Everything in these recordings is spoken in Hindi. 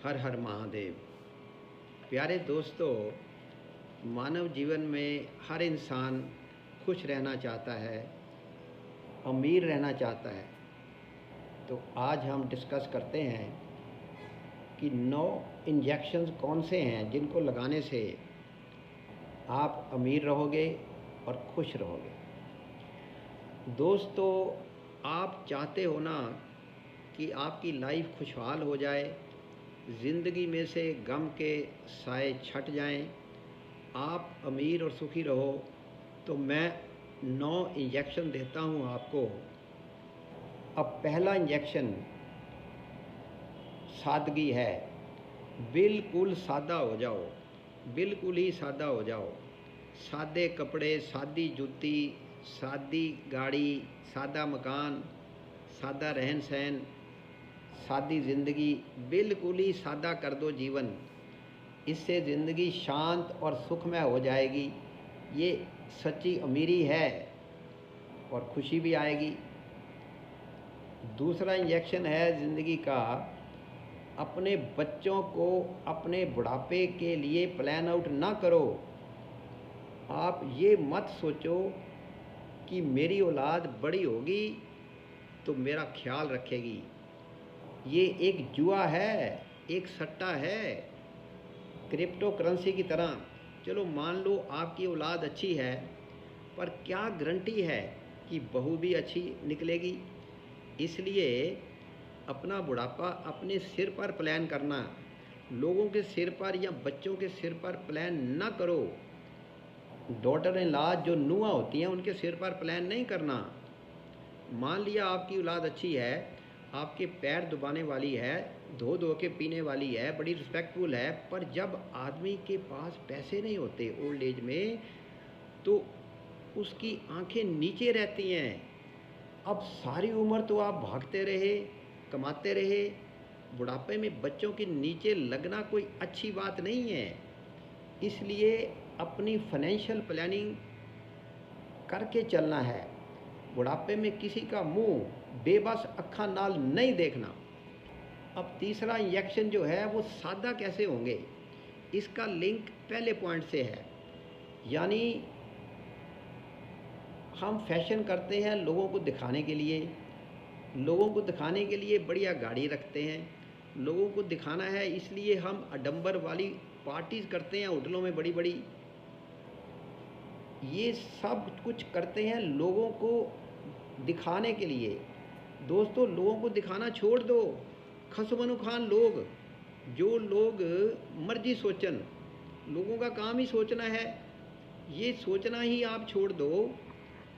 हर हर महादेव। प्यारे दोस्तों, मानव जीवन में हर इंसान खुश रहना चाहता है, अमीर रहना चाहता है। तो आज हम डिस्कस करते हैं कि 9 इंजेक्शंस कौन से हैं जिनको लगाने से आप अमीर रहोगे और खुश रहोगे। दोस्तों, आप चाहते हो ना कि आपकी लाइफ खुशहाल हो जाए, ज़िंदगी में से गम के साए छट जाएं, आप अमीर और सुखी रहो। तो मैं 9 इंजेक्शन देता हूं आपको। अब पहला इंजेक्शन सादगी है। बिल्कुल सादा हो जाओ, बिल्कुल ही सादा हो जाओ। सादे कपड़े, सादी जूती, सादी गाड़ी, सादा मकान, सादा रहन सहन, सादी ज़िंदगी, बिल्कुल ही सादा कर दो जीवन। इससे ज़िंदगी शांत और सुखमय हो जाएगी। ये सच्ची अमीरी है और खुशी भी आएगी। दूसरा इंजेक्शन है ज़िंदगी का, अपने बच्चों को अपने बुढ़ापे के लिए प्लान आउट ना करो। आप ये मत सोचो कि मेरी औलाद बड़ी होगी तो मेरा ख्याल रखेगी। ये एक जुआ है, एक सट्टा है, क्रिप्टो करेंसी की तरह। चलो मान लो आपकी औलाद अच्छी है, पर क्या गारंटी है कि बहू भी अच्छी निकलेगी। इसलिए अपना बुढ़ापा अपने सिर पर प्लान करना, लोगों के सिर पर या बच्चों के सिर पर प्लान ना करो। डॉटर इन लॉ जो नुआ होती हैं उनके सिर पर प्लान नहीं करना। मान लिया आपकी औलाद अच्छी है, आपके पैर दबाने वाली है, धो धो के पीने वाली है, बड़ी रिस्पेक्टफुल है, पर जब आदमी के पास पैसे नहीं होते ओल्ड एज में, तो उसकी आंखें नीचे रहती हैं। अब सारी उम्र तो आप भागते रहे, कमाते रहे, बुढ़ापे में बच्चों के नीचे लगना कोई अच्छी बात नहीं है। इसलिए अपनी फाइनेंशियल प्लानिंग करके चलना है। बुढ़ापे में किसी का मुंह बेबस अक्खा नाल नहीं देखना। अब तीसरा इंजेक्शन जो है वो सादा कैसे होंगे, इसका लिंक पहले पॉइंट से है। यानी हम फैशन करते हैं लोगों को दिखाने के लिए, लोगों को दिखाने के लिए बढ़िया गाड़ी रखते हैं, लोगों को दिखाना है इसलिए हम आडंबर वाली पार्टीज करते हैं होटलों में बड़ी बड़ी। ये सब कुछ करते हैं लोगों को दिखाने के लिए। दोस्तों, लोगों को दिखाना छोड़ दो। खसमनु खान लोग, जो लोग मर्जी सोचन, लोगों का काम ही सोचना है। ये सोचना ही आप छोड़ दो,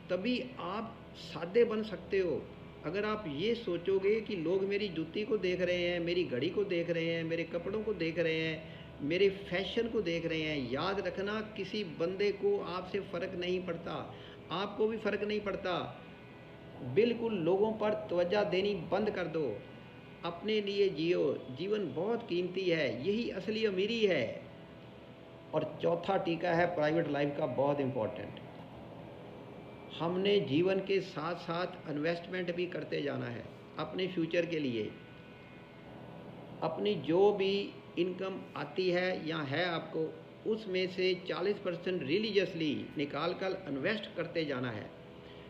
तभी आप सादे बन सकते हो। अगर आप ये सोचोगे कि लोग मेरी जूती को देख रहे हैं, मेरी घड़ी को देख रहे हैं, मेरे कपड़ों को देख रहे हैं, मेरे फैशन को देख रहे हैं, याद रखना किसी बंदे को आपसे फ़र्क नहीं पड़ता, आपको भी फ़र्क नहीं पड़ता। बिल्कुल लोगों पर तवज्जो देनी बंद कर दो, अपने लिए जियो। जीवन बहुत कीमती है, यही असली अमीरी है। और चौथा टीका है प्राइवेट लाइफ का, बहुत इम्पोर्टेंट। हमने जीवन के साथ साथ इन्वेस्टमेंट भी करते जाना है अपने फ्यूचर के लिए। अपनी जो भी इनकम आती है या है आपको, उसमें से 40% रिलीजियसली निकाल कर इन्वेस्ट करते जाना है,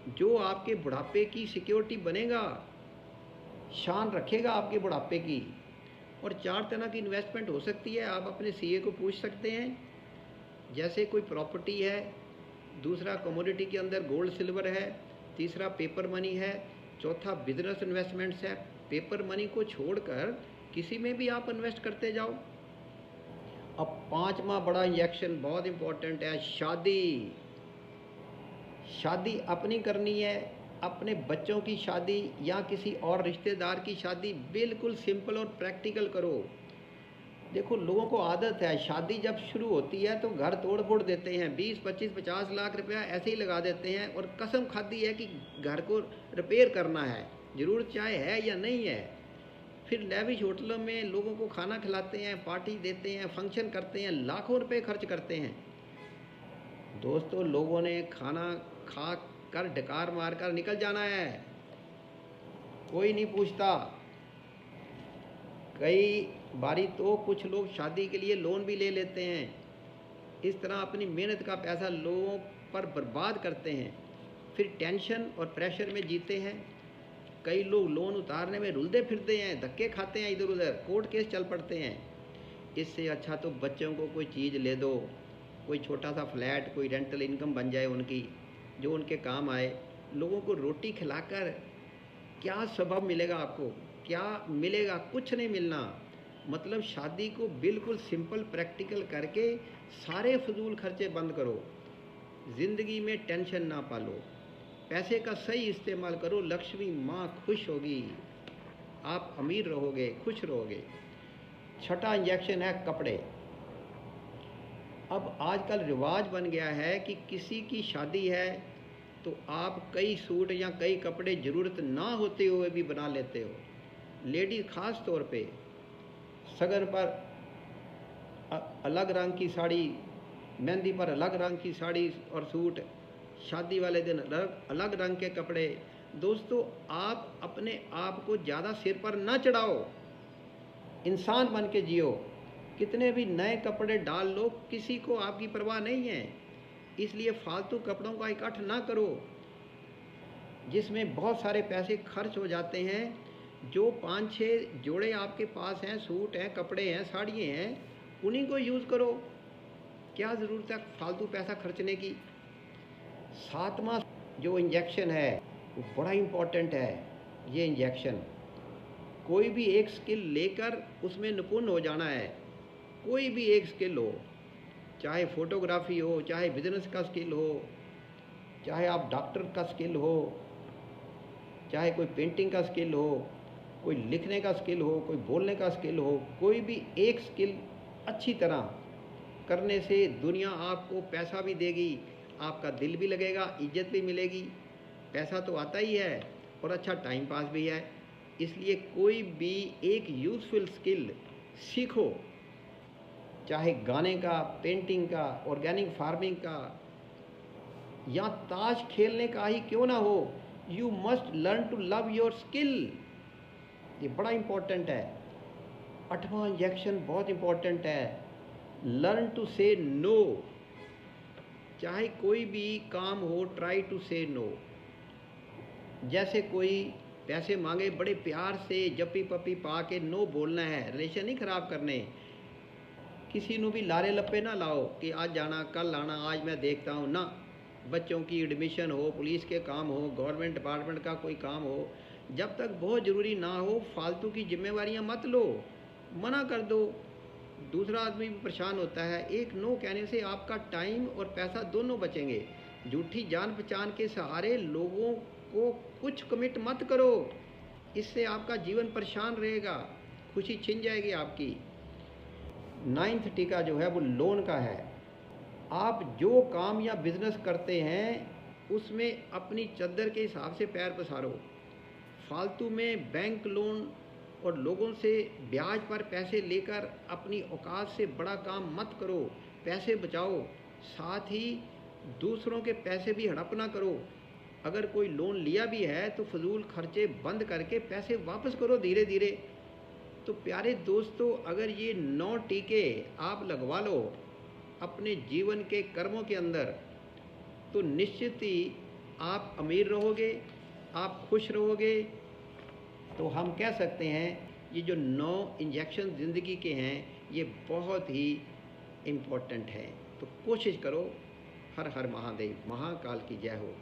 जो आपके बुढ़ापे की सिक्योरिटी बनेगा, शान रखेगा आपके बुढ़ापे की। और 4 तरह की इन्वेस्टमेंट हो सकती है, आप अपने सीए को पूछ सकते हैं। जैसे कोई प्रॉपर्टी है, दूसरा कमोडिटी के अंदर गोल्ड सिल्वर है, तीसरा पेपर मनी है, चौथा बिजनेस इन्वेस्टमेंट्स है। पेपर मनी को छोड़कर किसी में भी आप इन्वेस्ट करते जाओ। अब 5वां बड़ा इंजेक्शन बहुत इम्पोर्टेंट है, शादी। शादी अपनी करनी है, अपने बच्चों की शादी या किसी और रिश्तेदार की शादी बिल्कुल सिंपल और प्रैक्टिकल करो। देखो, लोगों को आदत है, शादी जब शुरू होती है तो घर तोड़ फोड़ देते हैं, 20, 25, 50 लाख रुपया ऐसे ही लगा देते हैं, और कसम खाती है कि घर को रिपेयर करना है, ज़रूरत चाहे है या नहीं है। फिर लेविश होटलों में लोगों को खाना खिलाते हैं, पार्टी देते हैं, फंक्शन करते हैं, लाखों रुपए खर्च करते हैं। दोस्तों, लोगों ने खाना खा कर डकार मार कर निकल जाना है, कोई नहीं पूछता। कई बारी तो कुछ लोग शादी के लिए लोन भी ले लेते हैं, इस तरह अपनी मेहनत का पैसा लोगों पर बर्बाद करते हैं, फिर टेंशन और प्रेशर में जीते हैं। कई लोग लोन उतारने में रुलते फिरते हैं, धक्के खाते हैं, इधर उधर कोर्ट केस चल पड़ते हैं। इससे अच्छा तो बच्चों को कोई चीज़ ले दो, कोई छोटा सा फ्लैट, कोई रेंटल इनकम बन जाए उनकी, जो उनके काम आए। लोगों को रोटी खिलाकर क्या सबब मिलेगा आपको? क्या मिलेगा? कुछ नहीं मिलना। मतलब शादी को बिल्कुल सिंपल प्रैक्टिकल करके सारे फजूल खर्चे बंद करो। ज़िंदगी में टेंशन ना पालो, पैसे का सही इस्तेमाल करो। लक्ष्मी माँ खुश होगी, आप अमीर रहोगे, खुश रहोगे। छठा इंजेक्शन है कपड़े। अब आजकल रिवाज बन गया है कि किसी की शादी है तो आप कई सूट या कई कपड़े ज़रूरत ना होते हुए भी बना लेते हो। लेडीज़ ख़ास तौर पे सगन पर अलग रंग की साड़ी, मेहंदी पर अलग रंग की साड़ी और सूट, शादी वाले दिन अलग रंग के कपड़े। दोस्तों, आप अपने आप को ज़्यादा सिर पर ना चढ़ाओ, इंसान बन के जियो। कितने भी नए कपड़े डाल लो, किसी को आपकी परवाह नहीं है। इसलिए फालतू कपड़ों का इकट्ठ ना करो जिसमें बहुत सारे पैसे खर्च हो जाते हैं। जो 5-6 जोड़े आपके पास हैं, सूट हैं, कपड़े हैं, साड़ियाँ हैं, उन्हीं को यूज़ करो। क्या ज़रूरत है फालतू पैसा खर्चने की? सातवां जो इंजेक्शन है वो बड़ा इम्पोर्टेंट है। ये इंजेक्शन कोई भी एक स्किल लेकर उसमें निपुण हो जाना है। कोई भी एक स्किल हो, चाहे फ़ोटोग्राफी हो, चाहे बिजनेस का स्किल हो, चाहे आप डॉक्टर का स्किल हो, चाहे कोई पेंटिंग का स्किल हो, कोई लिखने का स्किल हो, कोई बोलने का स्किल हो। कोई भी एक स्किल अच्छी तरह करने से दुनिया आपको पैसा भी देगी, आपका दिल भी लगेगा, इज्जत भी मिलेगी। पैसा तो आता ही है और अच्छा टाइम पास भी है। इसलिए कोई भी एक यूज़फुल स्किल सीखो, चाहे गाने का, पेंटिंग का, ऑर्गेनिक फार्मिंग का, या ताश खेलने का ही क्यों ना हो। You must learn to love your skill. ये बड़ा इम्पोर्टेंट है। 8वां इंजेक्शन बहुत इम्पोर्टेंट है, लर्न टू से नो। चाहे कोई भी काम हो, ट्राई टू से नो। जैसे कोई पैसे मांगे, बड़े प्यार से जप्पी पप्पी पा के नो बोलना है, रिलेशन नहीं ख़राब करने। किसी को भी लारे लप्पे ना लाओ कि आज जाना, कल आना, आज मैं देखता हूँ ना। बच्चों की एडमिशन हो, पुलिस के काम हो, गवर्नमेंट डिपार्टमेंट का कोई काम हो, जब तक बहुत ज़रूरी ना हो फालतू की जिम्मेवारियाँ मत लो, मना कर दो। दूसरा आदमी भी परेशान होता है। एक नो कहने से आपका टाइम और पैसा दोनों बचेंगे। झूठी जान पहचान के सहारे लोगों को कुछ कमिट मत करो, इससे आपका जीवन परेशान रहेगा, खुशी छिन जाएगी आपकी। 9वां टीका जो है वो लोन का है। आप जो काम या बिजनेस करते हैं उसमें अपनी चद्दर के हिसाब से पैर पसारो। फालतू में बैंक लोन और लोगों से ब्याज पर पैसे लेकर अपनी औकात से बड़ा काम मत करो। पैसे बचाओ, साथ ही दूसरों के पैसे भी हड़प ना करो। अगर कोई लोन लिया भी है तो फजूल खर्चे बंद करके पैसे वापस करो धीरे धीरे। तो प्यारे दोस्तों, अगर ये 9 टीके आप लगवा लो अपने जीवन के कर्मों के अंदर, तो निश्चित ही आप अमीर रहोगे, आप खुश रहोगे। तो हम कह सकते हैं ये जो 9 इंजेक्शन ज़िंदगी के हैं ये बहुत ही इम्पोर्टेंट है। तो कोशिश करो। हर हर महादेव, महाकाल की जय हो।